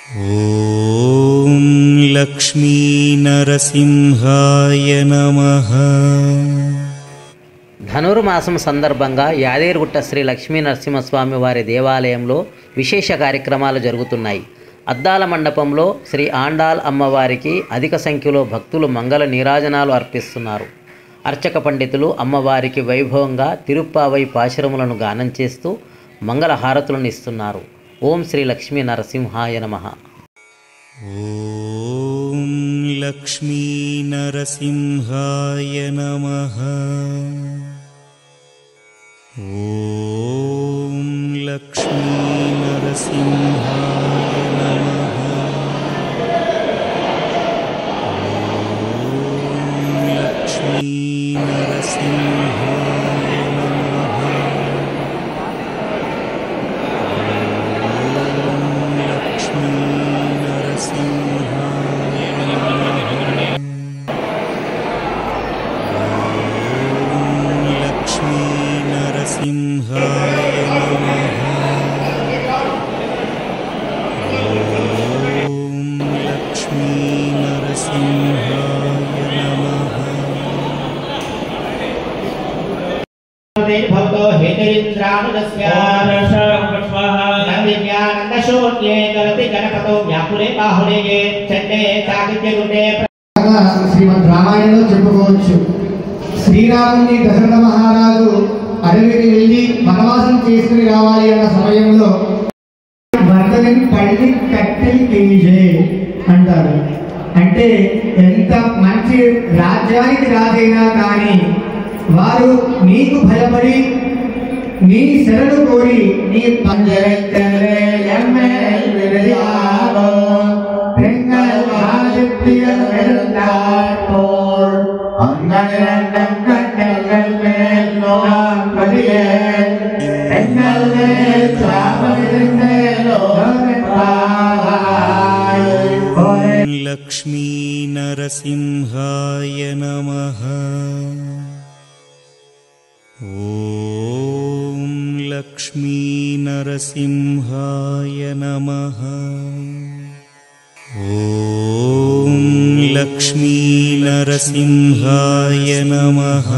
ఓం లక్ష్మీ నరసింహాయ నమః. ధనుర్మాసం సందర్భంగా యాదగిరిగుట్ట శ్రీ లక్ష్మీ నరసింహస్వామి వారి దేవాలయంలో విశేష కార్యక్రమాలు జరుగుతున్నాయి. అద్దాల మండపంలో శ్రీ ఆండాల్ అమ్మవారికి అధిక సంఖ్యలో భక్తులు మంగళ నీరాజనాలు అర్పిస్తున్నారు. అర్చక పండితులు అమ్మవారికి వైభవంగా తిరుప్పావై పాశురములను గానం చేస్తూ మంగళ హారతులను ఇస్తున్నారు. ఓం శ్రీ లక్ష్మీ నరసింహాయ నమః. ఓం లక్ష్మీ నరసింహాయ నమః. ఓం లక్ష్మీ నరసింహాయ నమః. ఓం లక్ష్మీ నరసింహాయ నమః. ఓం లక్ష్మీ నరసింహాయ నమః. ఓం లక్ష్మీ నరసింహాయ నమః. ఓం లక్ష్మీ నరసింహాయ నమః. భక్తో హేతరింద్రానుజస్య నందిజ్ఞానందశూన్యే కరతి గణపతో వ్యాకులే బాహుళే చండే చాగిత్యగుండే. శ్రీమద్ రామాయణంలో చెప్పుకోవచ్చు. శ్రీరాముని దశరథ మహారాజు అడవికి వెళ్ళి వనవాసం చేసుకుని రావాలి అన్న సమయంలో భర్తని పళ్ళి కట్టెలు తీజే అంటారు. అంటే ఎంత మంచి రాజ్యానికి రాజైనా కానీ వారు నీకు భయపడి నీ శరణు కోరి నీ లక్ష్మీ నరసింహాయ నమః. ఓం లక్ష్మీ నరసింహాయ నమః. ఓం లక్ష్మీ నరసింహాయ నమః.